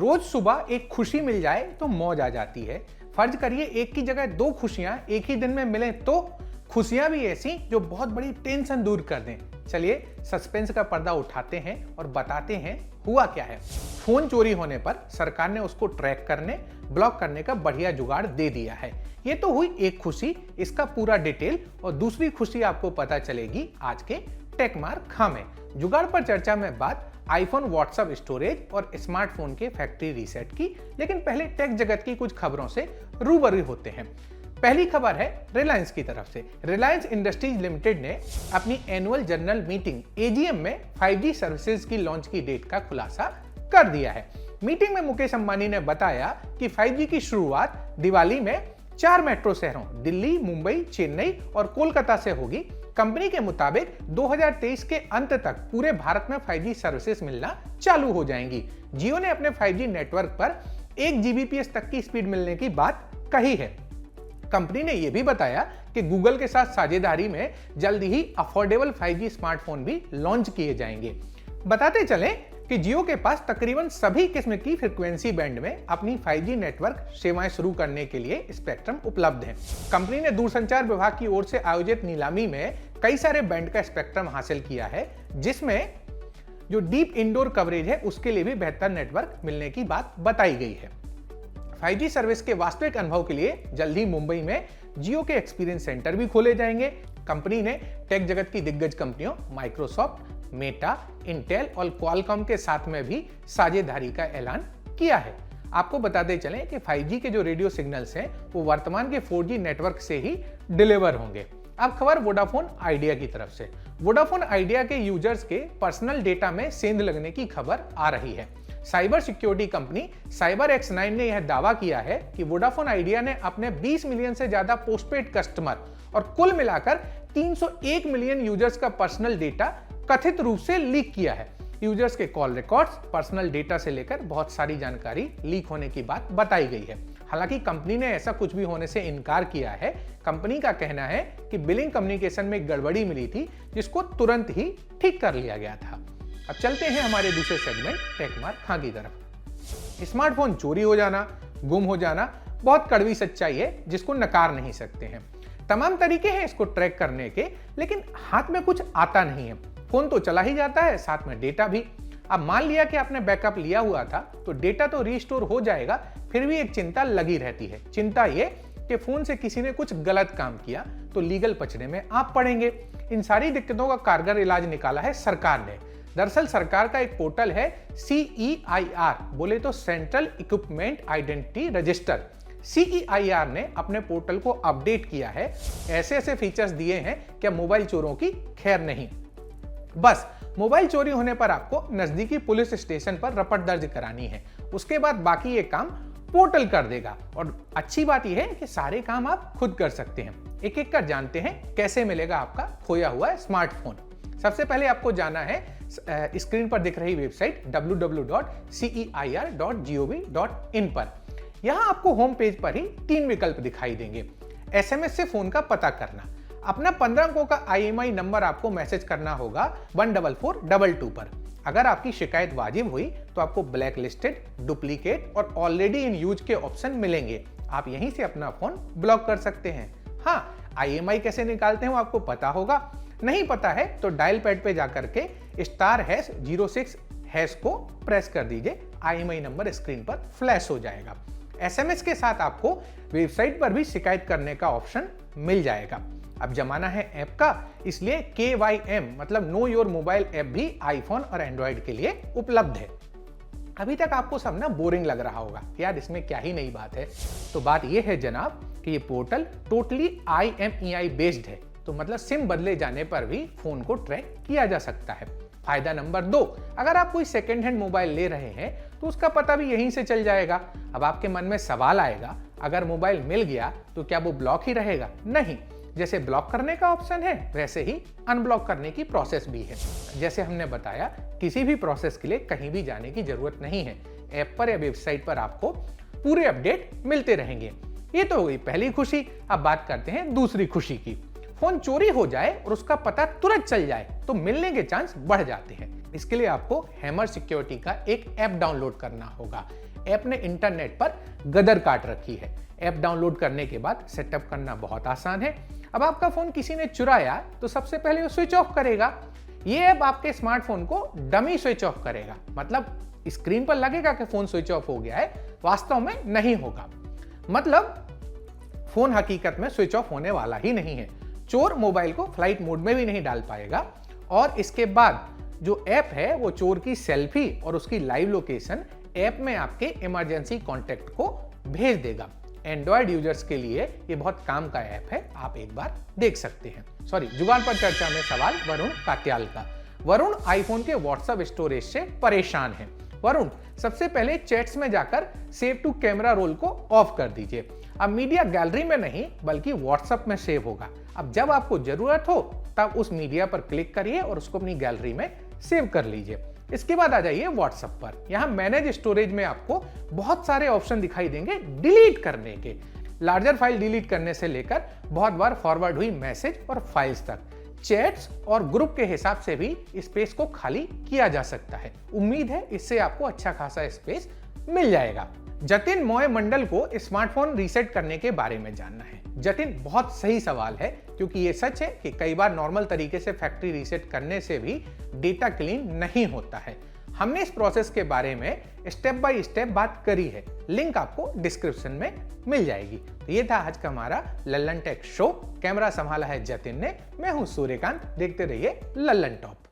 रोज सुबह एक खुशी मिल जाए तो मौज आ जाती है। फर्ज करिए एक की जगह दो खुशियां एक ही दिन में मिलें तो खुशियां भी ऐसी जो बहुत बड़ी टेंशन दूर कर दें। चलिए सस्पेंस का पर्दा उठाते हैं और बताते हैं हुआ क्या है। फोन चोरी होने पर सरकार ने उसको ट्रैक करने, ब्लॉक करने का बढ़िया जुगाड़ दे दिया है। ये तो हुई एक खुशी, इसका पूरा डिटेल और दूसरी खुशी आपको पता चलेगी आज के टेकमार खा में। जुगाड़ पर चर्चा में बात आईफोन, व्हाट्सएप स्टोरेज और स्मार्टफोन के फैक्ट्री रीसेट की, लेकिन पहले टेक जगत की कुछ खबरों से रूबरू होते हैं। पहली खबर है रिलायंस की तरफ से। रिलायंस इंडस्ट्रीज लिमिटेड ने अपनी एनुअल जनरल मीटिंग एजीएम में 5G सर्विसेज की लॉन्च की डेट का खुलासा कर दिया है। मीटिंग में मुकेश अंबानी ने बताया कि 5G की शुरुआत दिवाली में 4 मेट्रो शहरों दिल्ली, मुंबई, चेन्नई और कोलकाता से होगी। कंपनी के मुताबिक 2023 के अंत तक पूरे भारत में 5G सर्विसेज मिलना चालू हो जाएंगी। जियो ने अपने 5G नेटवर्क पर 1 Gbps तक की स्पीड मिलने की बात कही है। कंपनी ने यह भी बताया कि गूगल के साथ साझेदारी में जल्द ही अफोर्डेबल 5G स्मार्टफोन भी लॉन्च किए जाएंगे। बताते चलें कि जियो के पास तकरीबन सभी किस्म की फ्रीक्वेंसी बैंड में अपनी 5G नेटवर्क सेवाएं शुरू करने के लिए स्पेक्ट्रम उपलब्ध है। कंपनी ने दूरसंचार विभाग की ओर से आयोजित नीलामी में कई सारे बैंड का स्पेक्ट्रम हासिल किया है, जिसमें जो डीप इंडोर कवरेज है उसके लिए भी बेहतर नेटवर्क मिलने की बात बताई गई है। 5G सर्विस के वास्तविक अनुभव के लिए जल्द ही मुंबई में जियो के एक्सपीरियंस सेंटर भी खोले जाएंगे। कंपनी ने टेक जगत की दिग्गज कंपनियों माइक्रोसॉफ्ट, मेटा, इंटेल और क्वालकॉम के साथ में भी साझेदारी का ऐलान किया है। आपको बताते चलें कि 5G के जो रेडियो सिग्नल्स हैं वो वर्तमान के 4G नेटवर्क से ही डिलीवर होंगे। अब खबर वोडाफोन आइडिया की तरफ से। वोडाफोन आइडिया के यूजर्स के पर्सनल डेटा में सेंध लगने की खबर आ रही है। साइबर सिक्योरिटी कंपनी CyberX9 ने यह दावा किया है कि वोडाफोन आइडिया ने अपने 20 मिलियन से ज्यादा पोस्टपेड कस्टमर और कुल मिलाकर 301 मिलियन यूजर्स का पर्सनल डेटा कथित रूप से लीक किया है। यूजर्स के कॉल रिकॉर्ड्स, पर्सनल डेटा से लेकर बहुत सारी जानकारी लीक होने की बात बताई गई है। हालांकि कंपनी ने ऐसा कुछ भी होने से इनकार किया है। कंपनी का कहना है कि बिलिंग कम्युनिकेशन में गड़बड़ी मिली थी, जिसको तुरंत ही ठीक कर लिया गया था। अब चलते हैं हमारे दूसरे सेगमेंट टेकमार खां की तरफ। स्मार्टफोन चोरी हो जाना, गुम हो जाना बहुत कड़वी सच्चाई है जिसको नकार नहीं सकते हैं। तमाम तरीके हैं इसको ट्रैक करने के, लेकिन हाथ में कुछ आता नहीं है। फोन तो चला ही जाता है, साथ में डेटा भी। अब मान लिया कि आपने बैकअप लिया हुआ था तो डेटा तो रीस्टोर हो जाएगा, फिर भी एक चिंता लगी रहती है। चिंता ये कि फोन से किसी ने कुछ गलत काम किया तो लीगल पचड़े में आप पड़ेंगे। इन सारी दिक्कतों का कारगर इलाज निकाला है सरकार ने। दरअसल सरकार का एक पोर्टल है CEIR, बोले तो central equipment identity register. CEIR ने अपने पोर्टल को अपडेट किया है। ऐसे ऐसे फीचर्स दिए हैं कि मोबाइल चोरों की खैर नहीं। बस मोबाइल चोरी होने पर आपको नजदीकी पुलिस स्टेशन पर रपट दर्ज करानी है, उसके बाद बाकी ये काम पोर्टल कर देगा। और अच्छी बात यह है कि सारे काम आप खुद कर सकते हैं। एक एक कर जानते हैं कैसे मिलेगा आपका खोया हुआ स्मार्टफोन। सबसे पहले आपको जाना है स्क्रीन पर दिख रही वेबसाइट www.ceir.gov.in पर। यहां आपको होम पेज पर ही 3 विकल्प दिखाई देंगे। SMS से फोन का पता करना, अपना 15 अंकों का IMEI नंबर आपको मैसेज करना होगा 14422 पर। अगर आपकी शिकायत वाजिब हुई तो आपको ब्लैक लिस्टेड, डुप्लीकेट और ऑलरेडी इन यूज के ऑप्शन मिलेंगे। आप यहीं से अपना फोन ब्लॉक कर सकते हैं। हाँ, IMEI कैसे निकालते हैं वो आपको पता होगा। नहीं पता है तो डायल पैड पे जाकर के *#06# को प्रेस कर दीजिए। IMEI नंबर स्क्रीन पर फ्लैश हो जाएगा। SMS के साथ आपको वेबसाइट पर भी शिकायत करने का ऑप्शन मिल जाएगा। अब जमाना है ऐप का, इसलिए KYM मतलब नो योर मोबाइल ऐप भी आईफोन और एंड्रॉइड के लिए उपलब्ध है। अभी तक आपको सब ना बोरिंग लग रहा होगा, यार इसमें क्या ही नई बात है। तो बात यह है जनाब कि ये पोर्टल टोटली IMEI बेस्ड है, तो मतलब सिम बदले जाने पर भी फोन को ट्रैक किया जा सकता है। फायदा नंबर 2, अगर आप कोई सेकेंड हैंड मोबाइल ले रहे हैं तो उसका पता भी यहीं से चल जाएगा। अब आपके मन में सवाल आएगा, अगर मोबाइल मिल गया तो क्या वो ब्लॉक ही रहेगा? नहीं, जैसे ब्लॉक करने का ऑप्शन है वैसे ही अनब्लॉक करने की प्रोसेस भी है। जैसे हमने बताया, किसी भी प्रोसेस के लिए कहीं भी जाने की जरूरत नहीं है। ऐप पर या वेबसाइट पर आपको पूरे अपडेट मिलते रहेंगे। ये तो हो गई पहली खुशी। अब बात करते हैं दूसरी खुशी की। फोन चोरी हो जाए और उसका पता तुरंत चल जाए तो मिलने के चांस बढ़ जाते हैं। इसके लिए आपको हैमर सिक्योरिटी का एक ऐप डाउनलोड करना होगा। ऐप ने इंटरनेट पर गदर काट रखी है। ऐप डाउनलोड करने के बाद सेटअप करना बहुत आसान है। अब आपका फोन किसी ने चुराया तो सबसे पहले वो स्विच ऑफ करेगा। ये ऐप आपके स्मार्टफोन को डमी स्विच ऑफ करेगा, मतलब स्क्रीन पर लगेगा कि फोन स्विच ऑफ हो गया है, वास्तव में नहीं होगा। मतलब फोन हकीकत में स्विच ऑफ होने वाला ही नहीं है। चोर मोबाइल को फ्लाइट मोड में भी नहीं डाल पाएगा और इसके बाद जो ऐप है वो चोर की सेल्फी और उसकी लाइव लोकेशन ऐप में आपके इमरजेंसी कॉन्टेक्ट को भेज देगा। एंड्रॉयड यूजर्स के लिए ये बहुत काम का ऐप है, आप एक बार देख सकते हैं। जुगाड़ पर चर्चा में सवाल वरुण कात्याल का। वरुण आईफोन के व्हाट्सएप स्टोरेज से परेशान है। वरुण, सबसे पहले चैट्स में जाकर सेव टू कैमरा रोल को ऑफ कर दीजिए। अब मीडिया गैलरी में नहीं बल्कि व्हाट्सएप में सेव होगा। अब जब आपको जरूरत हो तब उस मीडिया पर क्लिक करिए और उसको अपनी गैलरी में सेव कर लीजिए। इसके बाद आ जाइए व्हाट्सएप पर। यहाँ मैनेज स्टोरेज में आपको बहुत सारे ऑप्शन दिखाई देंगे डिलीट करने के। लार्जर फाइल डिलीट करने से लेकर बहुत बार फॉरवर्ड हुई मैसेज और फाइल्स तक, चैट्स और ग्रुप के हिसाब से भी स्पेस को खाली किया जा सकता है। उम्मीद है इससे आपको अच्छा खासा स्पेस मिल जाएगा। जतिन मोय मंडल को स्मार्टफोन रीसेट करने के बारे में जानना है। जतिन, बहुत सही सवाल है, क्योंकि ये सच है कि कई बार नॉर्मल तरीके से फैक्ट्री रीसेट करने से भी डेटा क्लीन नहीं होता है। हमने इस प्रोसेस के बारे में स्टेप बाय स्टेप बात करी है, लिंक आपको डिस्क्रिप्शन में मिल जाएगी। तो ये था आज का हमारा लल्लन टेक शो। कैमरा संभाला है जतिन ने, मैं हूं सूर्यकांत। देखते रहिए लल्लन टॉप।